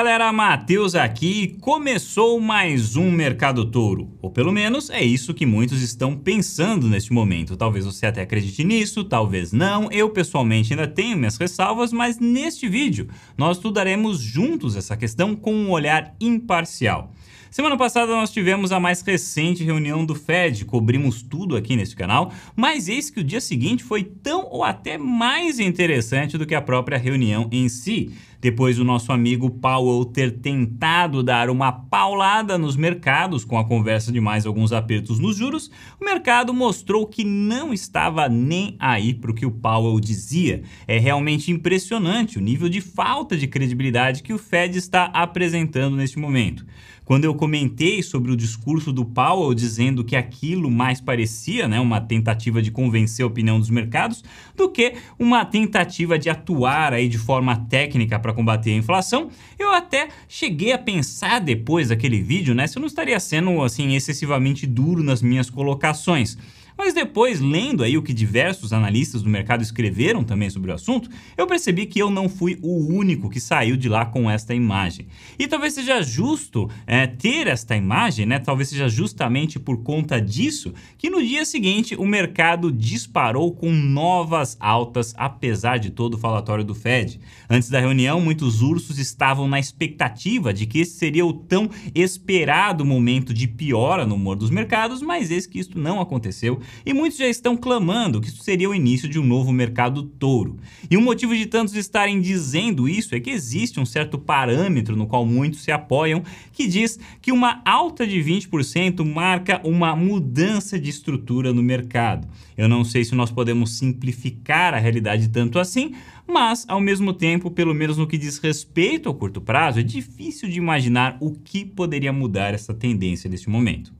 Fala galera, Matheus aqui e começou mais um Mercado Touro. Ou pelo menos é isso que muitos estão pensando neste momento. Talvez você até acredite nisso, talvez não. Eu pessoalmente ainda tenho minhas ressalvas, mas neste vídeo nós estudaremos juntos essa questão com um olhar imparcial. Semana passada nós tivemos a mais recente reunião do Fed, cobrimos tudo aqui nesse canal, mas eis que o dia seguinte foi tão ou até mais interessante do que a própria reunião em si. Depois do nosso amigo Powell ter tentado dar uma paulada nos mercados com a conversa de mais alguns apertos nos juros, o mercado mostrou que não estava nem aí para o que o Powell dizia. É realmente impressionante o nível de falta de credibilidade que o Fed está apresentando neste momento. Quando eu comentei sobre o discurso do Powell dizendo que aquilo mais parecia, uma tentativa de convencer a opinião dos mercados do que uma tentativa de atuar aí de forma técnica para combater a inflação, eu até cheguei a pensar depois daquele vídeo, se eu não estaria sendo assim excessivamente duro nas minhas colocações. Mas depois, lendo aí o que diversos analistas do mercado escreveram também sobre o assunto, eu percebi que eu não fui o único que saiu de lá com esta imagem. E talvez seja justo ter esta imagem, talvez seja justamente por conta disso que no dia seguinte o mercado disparou com novas altas, apesar de todo o falatório do Fed. Antes da reunião, muitos ursos estavam na expectativa de que esse seria o tão esperado momento de piora no humor dos mercados, mas eis que isso não aconteceu. E muitos já estão clamando que isso seria o início de um novo mercado touro. E o motivo de tantos estarem dizendo isso é que existe um certo parâmetro no qual muitos se apoiam, que diz que uma alta de 20% marca uma mudança de estrutura no mercado. Eu não sei se nós podemos simplificar a realidade tanto assim, mas, ao mesmo tempo, pelo menos no que diz respeito ao curto prazo, é difícil de imaginar o que poderia mudar essa tendência neste momento.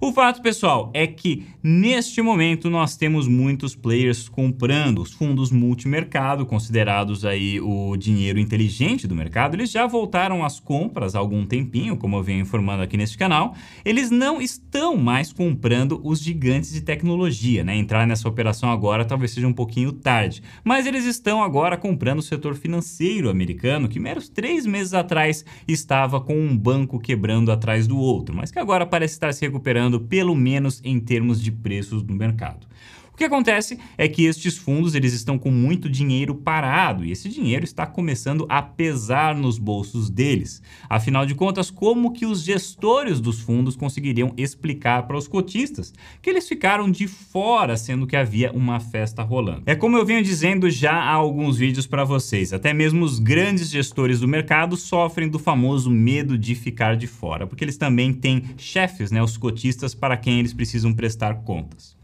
O fato, pessoal, é que neste momento nós temos muitos players comprando. Os fundos multimercado, considerados aí o dinheiro inteligente do mercado, eles já voltaram às compras há algum tempinho, como eu venho informando aqui neste canal. Eles não estão mais comprando os gigantes de tecnologia, Entrar nessa operação agora talvez seja um pouquinho tarde, mas eles estão agora comprando o setor financeiro americano, que meros 3 meses atrás estava com um banco quebrando atrás do outro, mas que agora parece estar se recuperando, pelo menos em termos de preços no mercado. O que acontece é que estes fundos eles estão com muito dinheiro parado e esse dinheiro está começando a pesar nos bolsos deles. Afinal de contas, como que os gestores dos fundos conseguiriam explicar para os cotistas que eles ficaram de fora, sendo que havia uma festa rolando? É como eu venho dizendo já há alguns vídeos para vocês, até mesmo os grandes gestores do mercado sofrem do famoso medo de ficar de fora, porque eles também têm chefes, os cotistas para quem eles precisam prestar contas.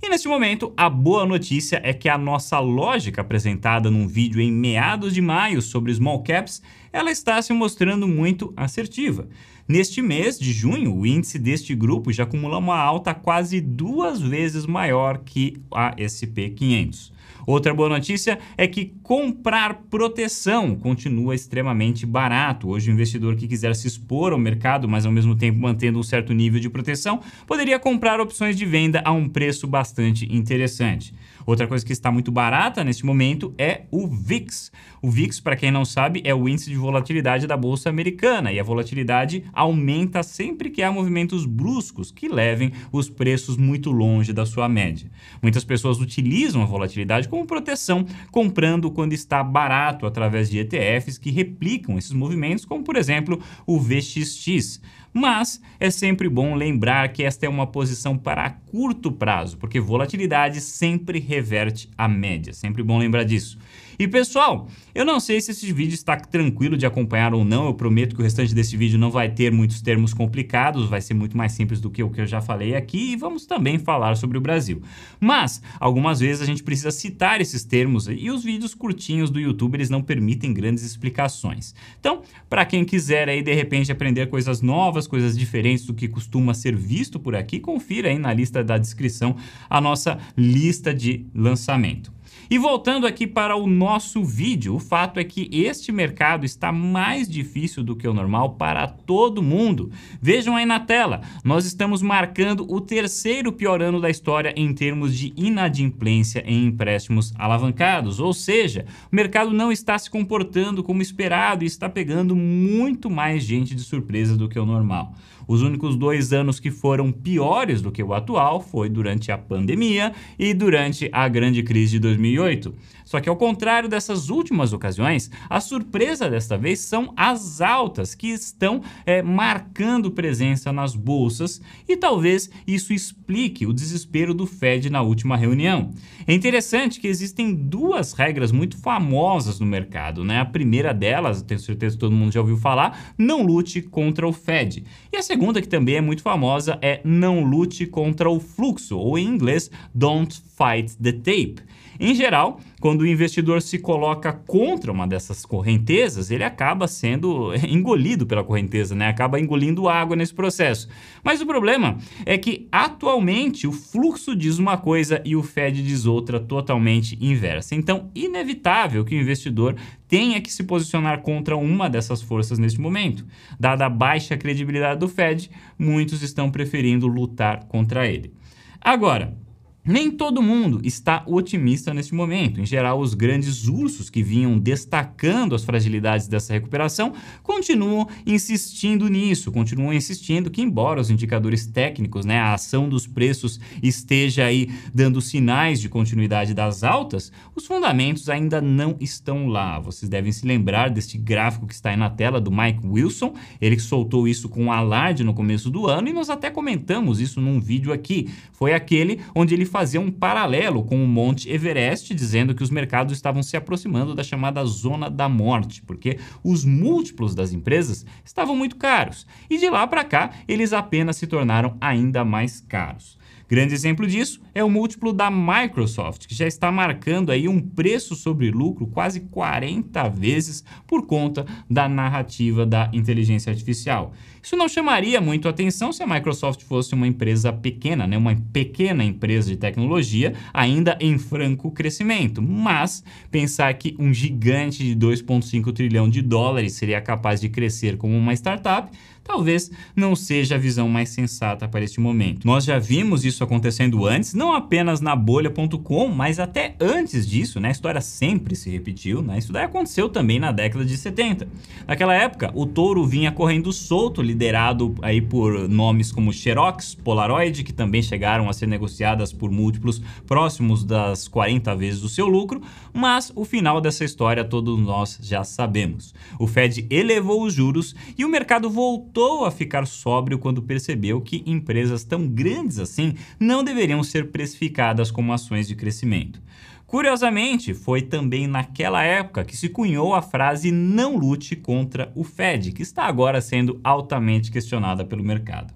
E neste momento, a boa notícia é que a nossa lógica apresentada num vídeo em meados de maio sobre small caps, ela está se mostrando muito assertiva. Neste mês de junho, o índice deste grupo já acumula uma alta quase 2 vezes maior que a S&P 500. Outra boa notícia é que comprar proteção continua extremamente barato. Hoje o investidor que quiser se expor ao mercado, mas ao mesmo tempo mantendo um certo nível de proteção, poderia comprar opções de venda a um preço bastante interessante. Outra coisa que está muito barata neste momento é o VIX. O VIX, para quem não sabe, é o índice de volatilidade da Bolsa Americana e a volatilidade aumenta sempre que há movimentos bruscos que levem os preços muito longe da sua média. Muitas pessoas utilizam a volatilidade como proteção, comprando quando está barato através de ETFs que replicam esses movimentos, como por exemplo o VXX. Mas é sempre bom lembrar que esta é uma posição para curto prazo, porque volatilidade sempre reverte a média. Sempre bom lembrar disso. E pessoal, eu não sei se esse vídeo está tranquilo de acompanhar ou não, eu prometo que o restante desse vídeo não vai ter muitos termos complicados, vai ser muito mais simples do que o que eu já falei aqui e vamos também falar sobre o Brasil. Mas, algumas vezes a gente precisa citar esses termos e os vídeos curtinhos do YouTube eles não permitem grandes explicações. Então, para quem quiser aí de repente aprender coisas novas, coisas diferentes do que costuma ser visto por aqui, confira aí na lista da descrição a nossa lista de lançamento. E voltando aqui para o nosso vídeo, o fato é que este mercado está mais difícil do que o normal para todo mundo. Vejam aí na tela, nós estamos marcando o terceiro pior ano da história em termos de inadimplência em empréstimos alavancados, ou seja, o mercado não está se comportando como esperado e está pegando muito mais gente de surpresa do que o normal. Os únicos 2 anos que foram piores do que o atual foi durante a pandemia e durante a grande crise de 2008. Só que ao contrário dessas últimas ocasiões, a surpresa desta vez são as altas que estão marcando presença nas bolsas e talvez isso explique o desespero do Fed na última reunião. É interessante que existem 2 regras muito famosas no mercado, né? A primeira delas, tenho certeza que todo mundo já ouviu falar, não lute contra o Fed. E a segunda, que também é muito famosa, é não lute contra o fluxo, ou em inglês, don't fight the tape. Em geral, quando o investidor se coloca contra uma dessas correntezas, ele acaba sendo engolido pela correnteza, né? Acaba engolindo água nesse processo. Mas o problema é que atualmente o fluxo diz uma coisa e o Fed diz outra totalmente inversa. Então, inevitável que o investidor tenha que se posicionar contra uma dessas forças neste momento. Dada a baixa credibilidade do Fed, muitos estão preferindo lutar contra ele. Agora, nem todo mundo está otimista neste momento. Em geral, os grandes ursos que vinham destacando as fragilidades dessa recuperação continuam insistindo nisso, continuam insistindo que, embora os indicadores técnicos, né, a ação dos preços esteja aí dando sinais de continuidade das altas, os fundamentos ainda não estão lá. Vocês devem se lembrar deste gráfico que está aí na tela do Mike Wilson, ele que soltou isso com um alarde no começo do ano e nós até comentamos isso num vídeo aqui. Foi aquele onde ele fazia um paralelo com o Monte Everest, dizendo que os mercados estavam se aproximando da chamada zona da morte, porque os múltiplos das empresas estavam muito caros e de lá para cá eles apenas se tornaram ainda mais caros. Grande exemplo disso é o múltiplo da Microsoft, que já está marcando aí um preço sobre lucro quase 40 vezes por conta da narrativa da inteligência artificial. Isso não chamaria muito atenção se a Microsoft fosse uma empresa pequena, né? Uma pequena empresa de tecnologia ainda em franco crescimento, mas pensar que um gigante de 2,5 trilhão de dólares seria capaz de crescer como uma startup, talvez não seja a visão mais sensata para este momento. Nós já vimos isso acontecendo antes, não apenas na bolha.com, mas até antes disso, né? A história sempre se repetiu, né? Isso daí aconteceu também na década de 70. Naquela época, o touro vinha correndo solto, liderado aí por nomes como Xerox, Polaroid, que também chegaram a ser negociadas por múltiplos próximos das 40 vezes o seu lucro, mas o final dessa história todos nós já sabemos. O Fed elevou os juros e o mercado voltou a ficar sóbrio quando percebeu que empresas tão grandes assim não deveriam ser precificadas como ações de crescimento. Curiosamente, foi também naquela época que se cunhou a frase "não lute contra o Fed", que está agora sendo altamente questionada pelo mercado.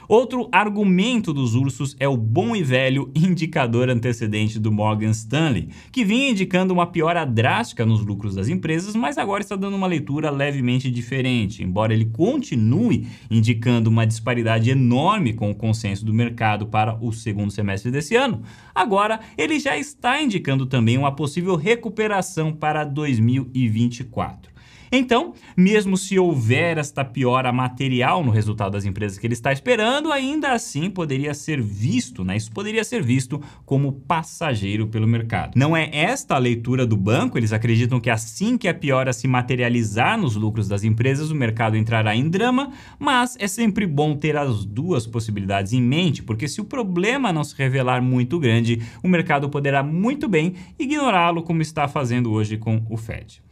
Outro argumento dos ursos é o bom e velho indicador antecedente do Morgan Stanley, que vinha indicando uma piora drástica nos lucros das empresas, mas agora está dando uma leitura levemente diferente. Embora ele continue indicando uma disparidade enorme com o consenso do mercado para o segundo semestre desse ano, agora ele já está indicando também uma possível recuperação para 2024. Então, mesmo se houver esta piora material no resultado das empresas que ele está esperando, ainda assim poderia ser visto, né? Isso poderia ser visto como passageiro pelo mercado. Não é esta a leitura do banco, eles acreditam que assim que a piora se materializar nos lucros das empresas, o mercado entrará em drama, mas é sempre bom ter as duas possibilidades em mente, porque se o problema não se revelar muito grande, o mercado poderá muito bem ignorá-lo como está fazendo hoje com o Fed.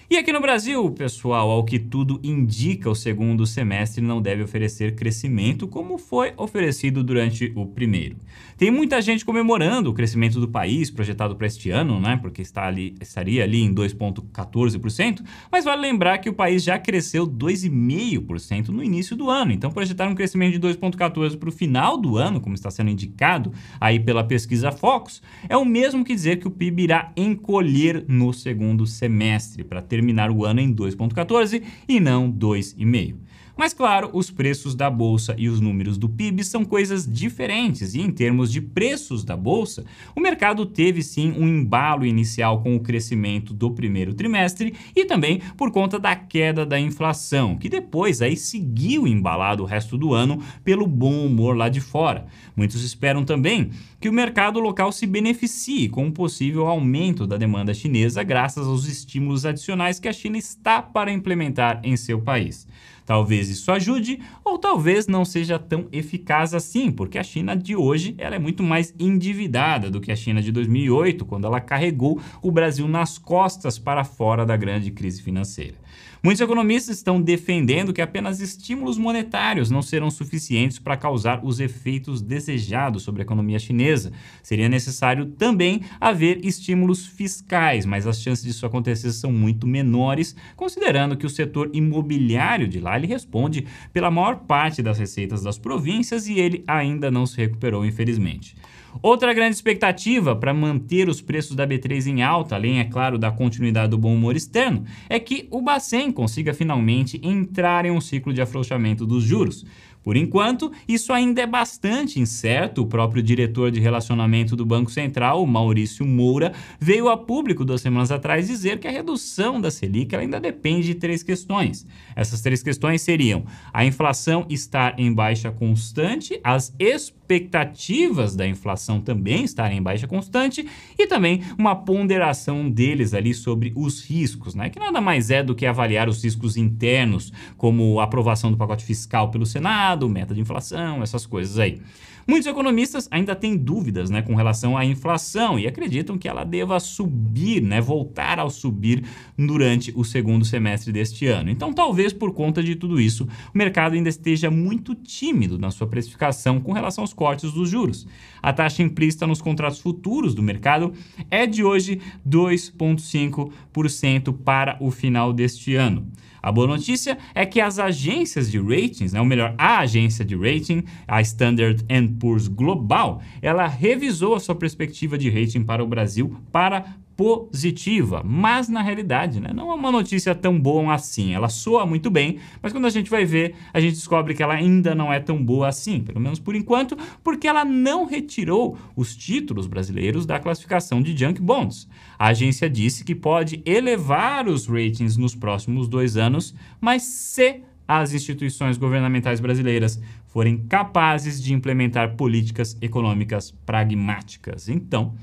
E aqui no Brasil, pessoal, ao que tudo indica, o segundo semestre não deve oferecer crescimento como foi oferecido durante o primeiro. Tem muita gente comemorando o crescimento do país projetado para este ano, né? Porque estaria ali em 2,14%, mas vale lembrar que o país já cresceu 2,5% no início do ano. Então, projetar um crescimento de 2,14% para o final do ano, como está sendo indicado aí pela pesquisa Focus, é o mesmo que dizer que o PIB irá encolher no segundo semestre, para terminar o ano em 2,14 e não 2,5. Mas claro, os preços da bolsa e os números do PIB são coisas diferentes e em termos de preços da bolsa, o mercado teve sim um embalo inicial com o crescimento do primeiro trimestre e também por conta da queda da inflação, que depois aí seguiu embalado o resto do ano pelo bom humor lá de fora. Muitos esperam também que o mercado local se beneficie com um possível aumento da demanda chinesa graças aos estímulos adicionais que a China está para implementar em seu país. Talvez isso ajude ou talvez não seja tão eficaz assim, porque a China de hoje ela é muito mais endividada do que a China de 2008, quando ela carregou o Brasil nas costas para fora da grande crise financeira. Muitos economistas estão defendendo que apenas estímulos monetários não serão suficientes para causar os efeitos desejados sobre a economia chinesa. Seria necessário também haver estímulos fiscais, mas as chances disso acontecer são muito menores, considerando que o setor imobiliário de lá ele responde pela maior parte das receitas das províncias e ele ainda não se recuperou, infelizmente. Outra grande expectativa para manter os preços da B3 em alta, além, é claro, da continuidade do bom humor externo, é que o Bacen consiga finalmente entrar em um ciclo de afrouxamento dos juros. Por enquanto, isso ainda é bastante incerto. O próprio diretor de relacionamento do Banco Central, Maurício Moura, veio a público 2 semanas atrás dizer que a redução da Selic ainda depende de 3 questões. Essas 3 questões seriam a inflação estar em baixa constante, as expectativas da inflação também estarem em baixa constante e também uma ponderação deles ali sobre os riscos, né? Que nada mais é do que avaliar os riscos internos, como a aprovação do pacote fiscal pelo Senado, meta de inflação, essas coisas aí. Muitos economistas ainda têm dúvidas, né, com relação à inflação e acreditam que ela deva subir, né, voltar a subir durante o segundo semestre deste ano. Então, talvez por conta de tudo isso, o mercado ainda esteja muito tímido na sua precificação com relação aos cortes dos juros. A taxa implícita nos contratos futuros do mercado é de hoje 2,5% para o final deste ano. A boa notícia é que as agências de ratings, né, ou melhor, a agência de rating, a Standard & Poor's Global, ela revisou a sua perspectiva de rating para o Brasil para positiva, mas na realidade, né, não é uma notícia tão boa assim. Ela soa muito bem, mas quando a gente vai ver, a gente descobre que ela ainda não é tão boa assim, pelo menos por enquanto, porque ela não retirou os títulos brasileiros da classificação de Junk Bonds. A agência disse que pode elevar os ratings nos próximos 2 anos, mas se as instituições governamentais brasileiras forem capazes de implementar políticas econômicas pragmáticas. Então,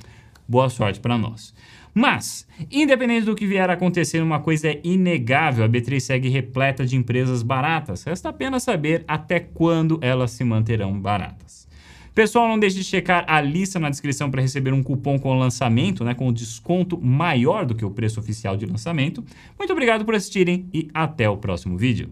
boa sorte para nós. Mas, independente do que vier a acontecer, uma coisa é inegável, a B3 segue repleta de empresas baratas. Resta apenas saber até quando elas se manterão baratas. Pessoal, não deixe de checar a lista na descrição para receber um cupom com lançamento, né, com desconto maior do que o preço oficial de lançamento. Muito obrigado por assistirem e até o próximo vídeo.